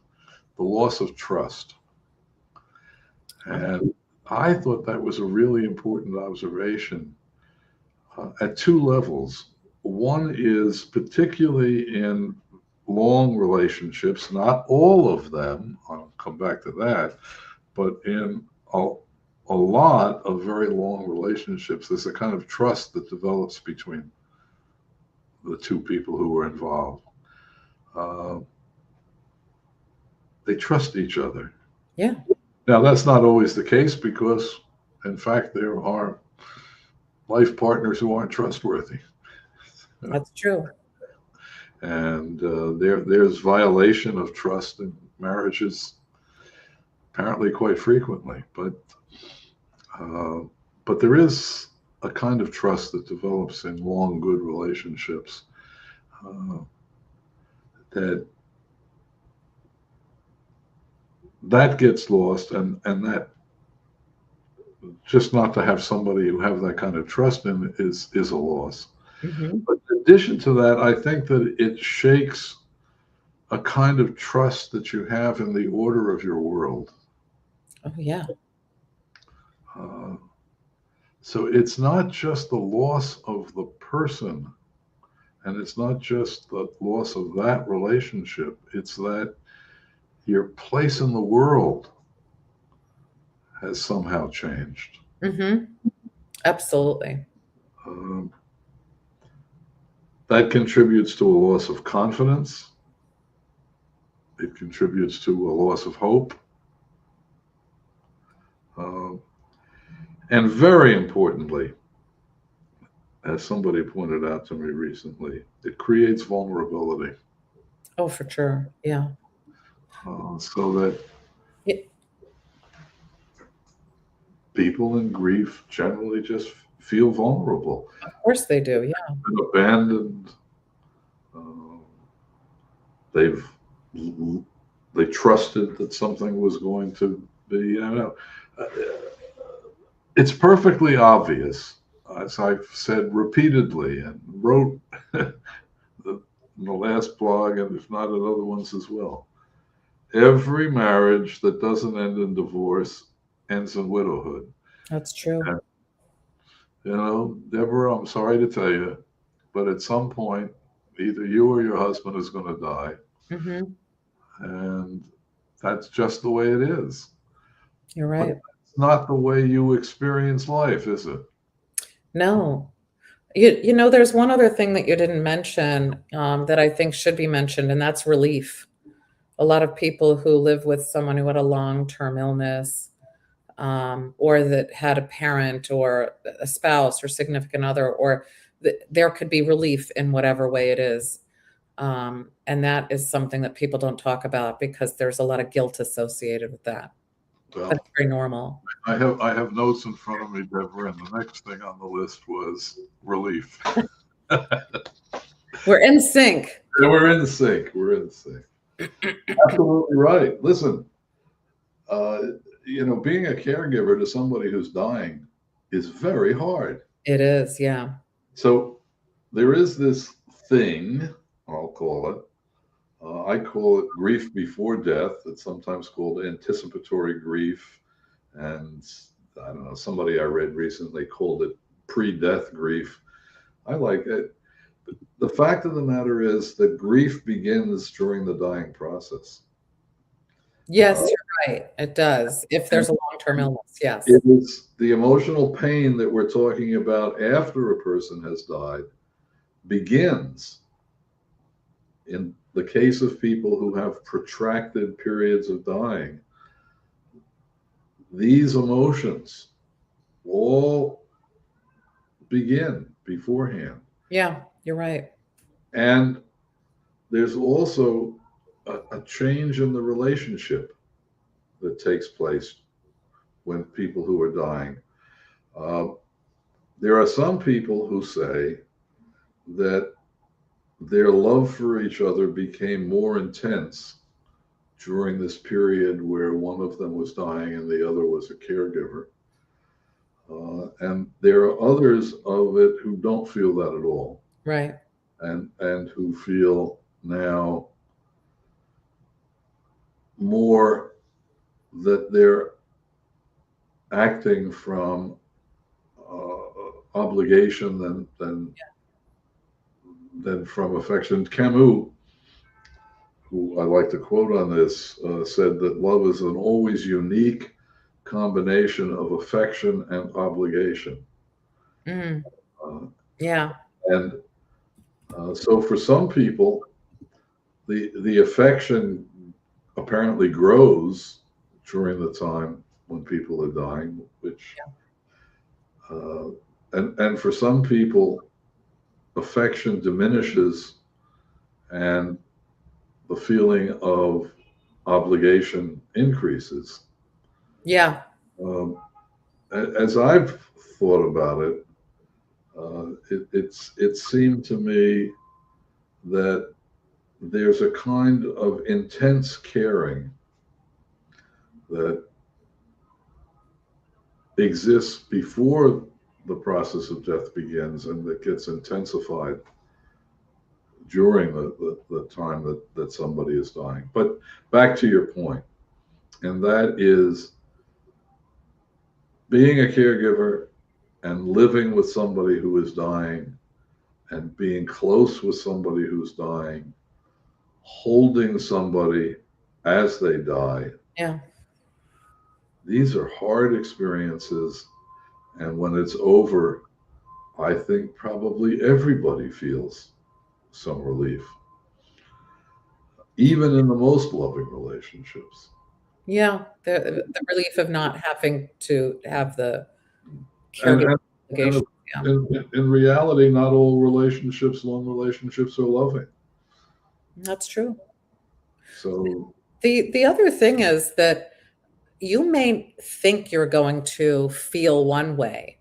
the loss of trust. And I thought that was a really important observation at two levels. One is particularly in long relationships, not all of them, I'll come back to that, but in a lot of very long relationships, there's a kind of trust that develops between the two people who are involved. Uh, they trust each other. Yeah. Now, that's not always the case because, in fact, there are life partners who aren't trustworthy. That's true. And there's violation of trust in marriages apparently quite frequently. But there is a kind of trust that develops in long, good relationships that gets lost, and that just not to have somebody who have that kind of trust in is a loss. Mm-hmm. But in addition to that, I think that it shakes a kind of trust that you have in the order of your world. Oh, yeah. Uh, so it's not just the loss of the person, and it's not just the loss of that relationship. It's that your place in the world has somehow changed. Mm-hmm. Absolutely. Um, that contributes to a loss of confidence. It contributes to a loss of hope. Uh, and very importantly, as somebody pointed out to me recently, it creates vulnerability. Oh, for sure. Yeah. So that Yeah. people in grief generally just feel vulnerable. Of course they do. Yeah. Been abandoned. Uh, they've they trusted that something was going to be. It's perfectly obvious, as I've said repeatedly and wrote in the last blog, and if not in other ones as well. Every marriage that doesn't end in divorce ends in widowhood. That's true. And, Deborah, I'm sorry to tell you, but at some point, either you or your husband is going to die. Mm-hmm. And that's just the way it is. You're But right. it's not the way you experience life, is it? No. There's one other thing that you didn't mention that I think should be mentioned, and that's relief. A lot of people who live with someone who had a long-term illness, or that had a parent or a spouse or significant other, or there could be relief in whatever way it is. And that is something that people don't talk about because there's a lot of guilt associated with that. Well, That's very normal. I have notes in front of me, Deborah, and the next thing on the list was relief. We're in sync. And we're in sync. We're in sync. Absolutely right. Listen, being a caregiver to somebody who's dying is very hard. It is, yeah. So there is this thing, I'll call it. I call it grief before death. It's sometimes called anticipatory grief. And I don't know, somebody I read recently called it pre-death grief. I like it. The fact of the matter is that grief begins during the dying process. Yes, you're right. It does. If there's a long-term illness, yes. It is the emotional pain that we're talking about after a person has died begins in the case of people who have protracted periods of dying. these emotions all begin beforehand. Yeah, you're right. And there's also a change in the relationship that takes place when people who are dying. Uh, there are some people who say that their love for each other became more intense during this period where one of them was dying and the other was a caregiver. And there are others of it who don't feel that at all, Right. and who feel now more that they're acting from obligation than from affection. Camus, who I like to quote on this, said that love is an always unique combination of affection and obligation. Mm, Uh, yeah. and so for some people, the affection apparently grows during the time when people are dying, which uh, and for some people, affection diminishes and the feeling of obligation increases. Yeah. Um, as I've thought about it, it seemed to me that there's a kind of intense caring that exists before the process of death begins and that gets intensified during the time that somebody is dying. But back to your point, and that is being a caregiver and living with somebody who is dying and being close with somebody who's dying, holding somebody as they die. Yeah. These are hard experiences. And when it's over, I think probably everybody feels some relief, even in the most loving relationships. Yeah. The relief of not having to have the And, caregiver and, obligation. and Yeah. in reality, not all relationships, long relationships, are loving. That's true. So, The other thing is that you may think you're going to feel one way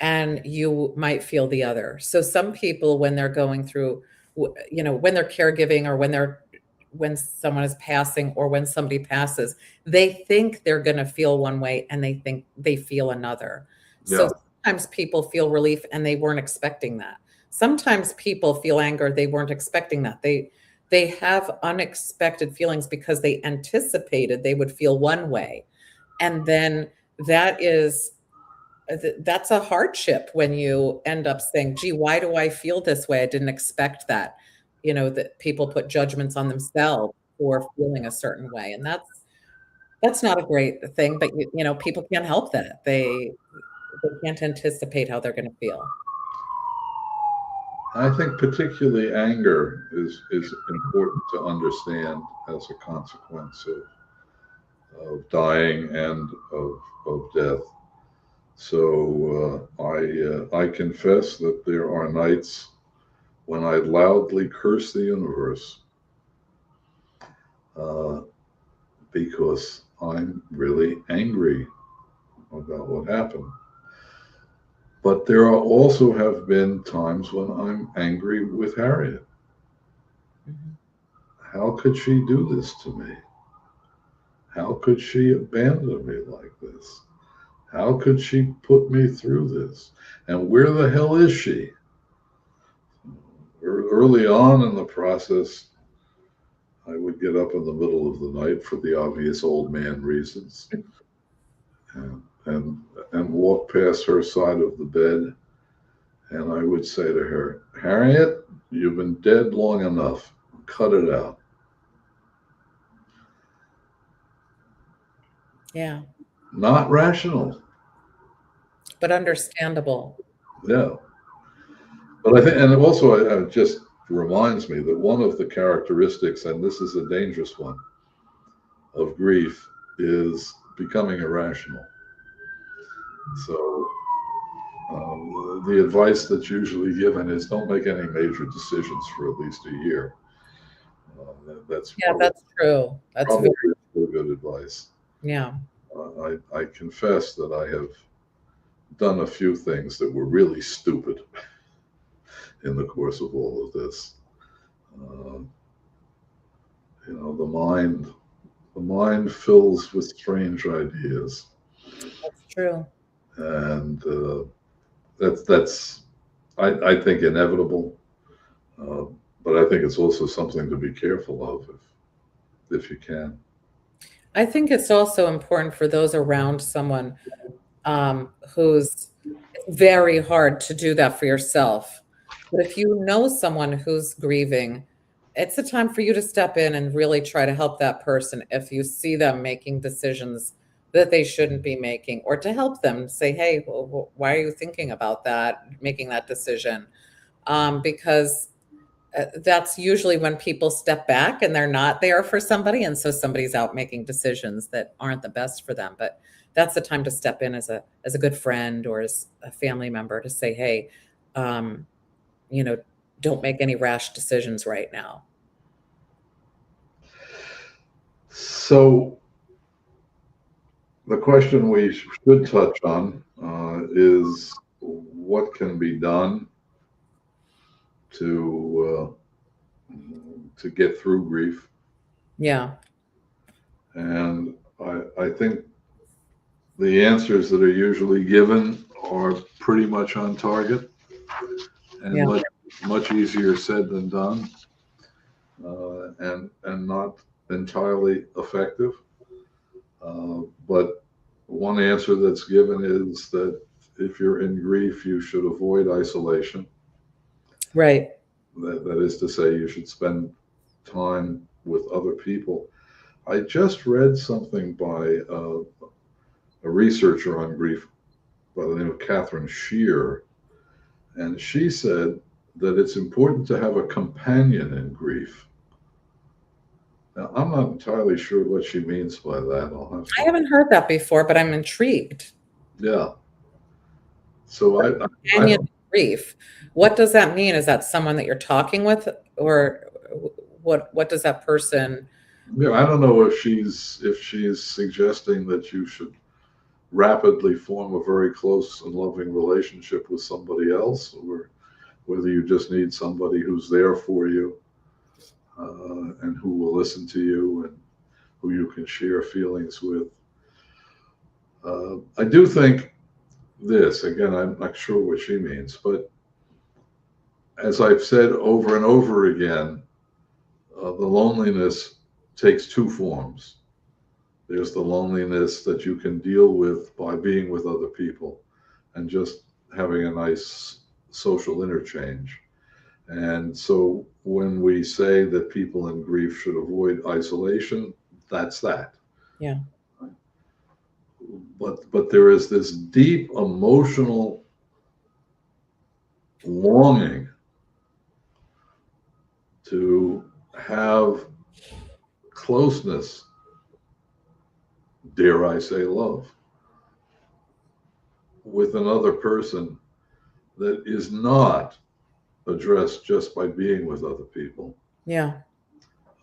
and you might feel the other. So some people, when they're going through, when they're caregiving or when someone is passing or when somebody passes, they think they're going to feel one way and they think they feel another. So yeah, sometimes people feel relief and they weren't expecting that. Sometimes people feel anger, they weren't expecting that. They have unexpected feelings because they anticipated they would feel one way. And then that is that's a hardship when you end up saying, gee, why do I feel this way? I didn't expect that. That people put judgments on themselves for feeling a certain way. And that's not a great thing, but people can't help that. They can't anticipate how they're going to feel. I think particularly anger is important to understand as a consequence of dying and of death. So I confess that there are nights when I loudly curse the universe uh, because I'm really angry about what happened. But there are also have been times when I'm angry with Harriet. Mhm. How could she do this to me? How could she abandon me like this? How could she put me through this? And where the hell is she? Early on in the process, I would get up in the middle of the night for the obvious old man reasons and, and, and walk past her side of the bed. And I would say to her, Harriet, you've been dead long enough. Cut it out. Yeah, Not rational. but understandable. Yeah. But I think, and also, it just reminds me that one of the characteristics, and this is a dangerous one, of grief is becoming irrational. So the advice that's usually given is don't make any major decisions for at least a year. That's Yeah, that's true. That's probably very, still good advice. yeah. I confess that I have done a few things that were really stupid in the course of all of this. Uh, you know, the mind fills with strange ideas, That's true. and that's I think inevitable. Uh, but I think it's also something to be careful of if you can. I think it's also important for those around someone who's very hard to do that for yourself. But if you know someone who's grieving, it's a time for you to step in and really try to help that person if you see them making decisions that they shouldn't be making, or to help them say, hey, well, why are you thinking about that, making that decision? Because that's usually when people step back and they're not there for somebody, and so somebody's out making decisions that aren't the best for them. But that's the time to step in as a good friend or as a family member to say, hey, um, you know, don't make any rash decisions right now. So the question we should touch on is what can be done to get through grief. Yeah. And I think the answers that are usually given are pretty much on target and Yeah. much easier said than done, and not entirely effective. But one answer that's given is that if you're in grief, you should avoid isolation. Right. That is to say, you should spend time with other people. I just read something by a researcher on grief by the name of Catherine Shear, and she said that it's important to have a companion in grief. Now, I'm not entirely sure what she means by that. I haven't heard that before, but I'm intrigued. Yeah. So I Companion don't, grief. What does that mean? Is that someone that you're talking with, or what does that person? I don't know if she's suggesting that you should rapidly form a very close and loving relationship with somebody else, or whether you just need somebody who's there for you, and who will listen to you and who you can share feelings with. I do think this, again, I'm not sure what she means, but as I've said over and over again, the loneliness takes two forms. There's the loneliness that you can deal with by being with other people and just having a nice social interchange. And so when we say that people in grief should avoid isolation, that's that. Yeah. But there is this deep emotional longing to have closeness, dare I say love, with another person that is not addressed just by being with other people. Yeah.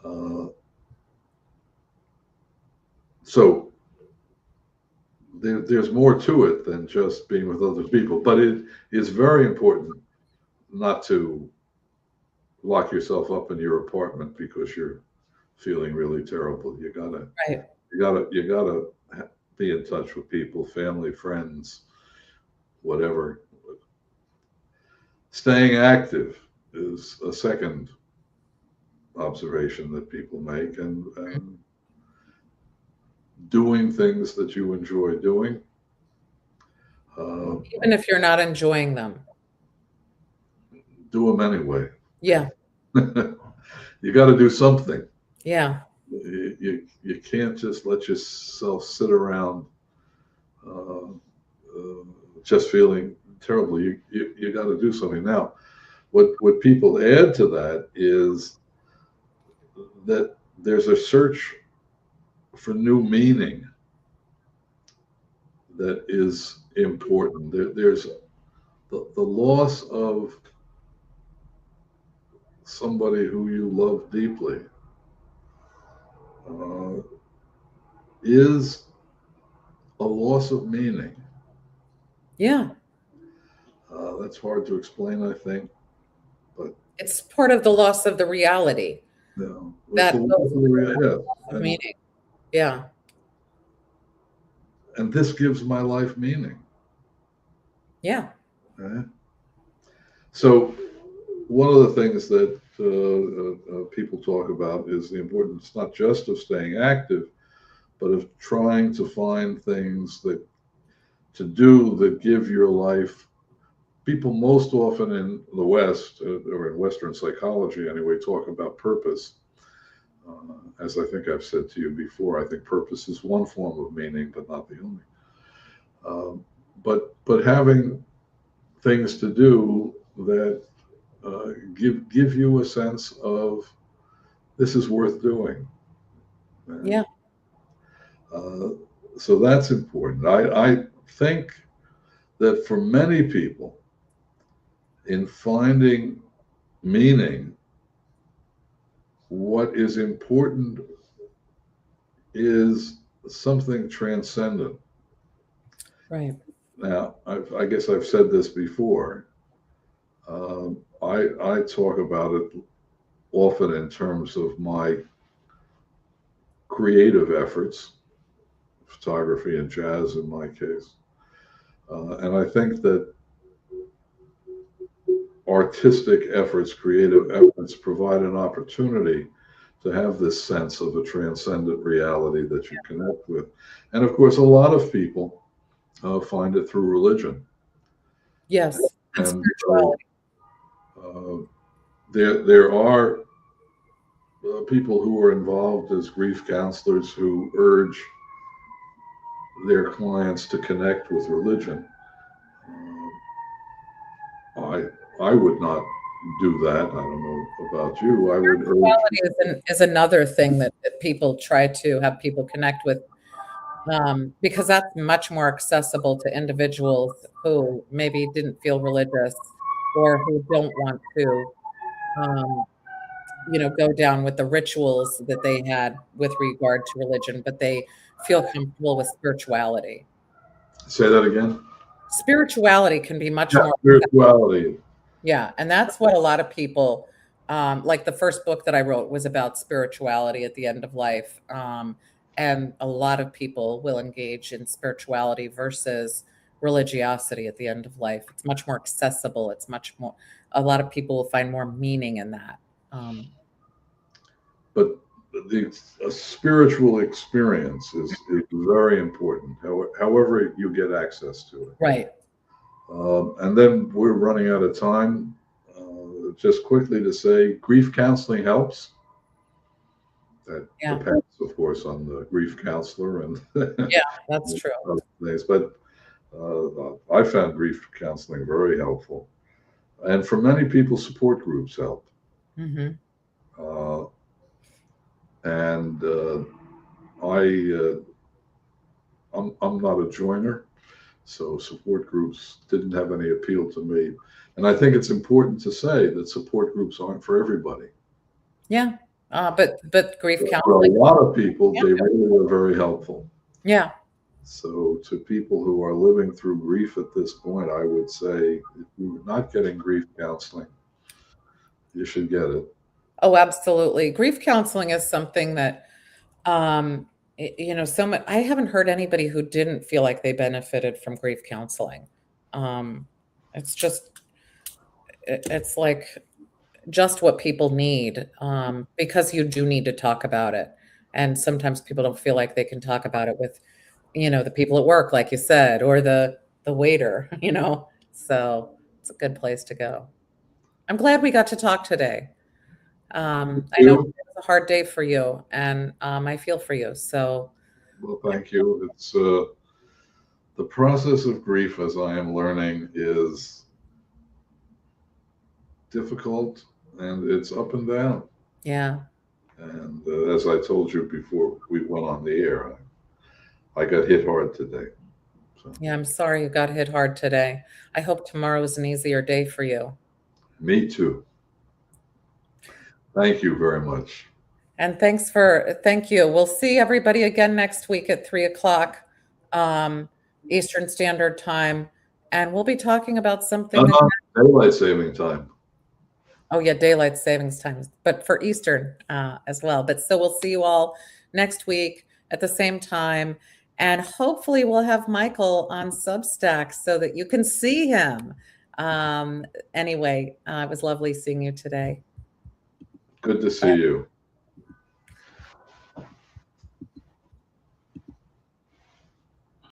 Uh, so there's more to it than just being with other people, but it is very important not to lock yourself up in your apartment because you're feeling really terrible. Right. You gotta be in touch with people, family, friends, whatever. Staying active is a second observation that people make, and doing things that you enjoy doing. Even if you're not enjoying them. Do them anyway. Yeah. You got to do something. Yeah. You can't just let yourself sit around just feeling terrible. You got to do something. Now, what people add to that is that there's a search for new meaning that is important. There's the loss of somebody who you love deeply uh, is a loss of meaning. Yeah. That's hard to explain, I think, but It's part of the loss of the reality you know, it's that the loss of the loss of and meaning. Yeah. this gives my life meaning. Yeah. Right? So one of the things that people talk about is the importance not just of staying active, but of trying to find things that to do that give your life. People most often in the West, or in Western psychology anyway, talk about purpose. As I think I've said to you before, I think purpose is one form of meaning, but not the only. But having things to do that give you a sense of this is worth doing. Yeah. Uh, so that's important. I think that for many people, in finding meaning, what is important is something transcendent. Right. Now, I guess I've said this before. I talk about it often in terms of my creative efforts, photography and jazz in my case. And I think that artistic efforts, creative efforts, provide an opportunity to have this sense of a transcendent reality that you connect with. And of course, a lot of people find it through religion. Yes. And And so spirituality. there are people who are involved as grief counselors who urge their clients to connect with religion. I would not do that. I don't know about you. I would urge. Spirituality is another thing that people try to have people connect with, because that's much more accessible to individuals who maybe didn't feel religious or who don't want to, um, go down with the rituals that they had with regard to religion, but they feel comfortable with spirituality. Say that again. Spirituality can be much Yeah, more. spirituality. Yeah, and that's what a lot of people, like the first book that I wrote was about spirituality at the end of life. And a lot of people will engage in spirituality versus religiosity at the end of life. It's much more accessible. It's much more, a lot of people will find more meaning in that. But a spiritual experience is very important, however you get access to it. Right. And then we're running out of time. Just quickly to say, grief counseling helps. That Yeah. depends, of course, on the grief counselor and Yeah, that's true. other things. But I found grief counseling very helpful. And for many people, support groups help. Hmm. Uh, and I'm not a joiner, so support groups didn't have any appeal to me. And I think it's important to say that support groups aren't for everybody. Yeah. But grief For a counseling. lot of people, Yeah. they really are very helpful. Yeah. So to people who are living through grief at this point, I would say if you're not getting grief counseling, you should get it. Oh, absolutely. Grief counseling is something that, I haven't heard anybody who didn't feel like they benefited from grief counseling. Um, it's just, it's like just what people need, because you do need to talk about it. And sometimes people don't feel like they can talk about it with, the people at work, like you said, or the waiter, so it's a good place to go. I'm glad we got to talk today. Thank I know you. it was a hard day for you, and I feel for you. So, Well, thank you. It's the process of grief, as I am learning, is difficult and it's up and down. yeah, And as I told you before we went on the air, I got hit hard today. So, Yeah, I'm sorry you got hit hard today. I hope tomorrow is an easier day for you. me too. Thank you very much. And thank you. We'll see everybody again next week at 3 o'clock Eastern Standard Time. And we'll be talking about something that, Daylight saving time. oh yeah, daylight savings time, but for Eastern as well. But so we'll see you all next week at the same time. And hopefully we'll have Michael on Substack so that you can see him. Anyway, it was lovely seeing you today. Good to see you.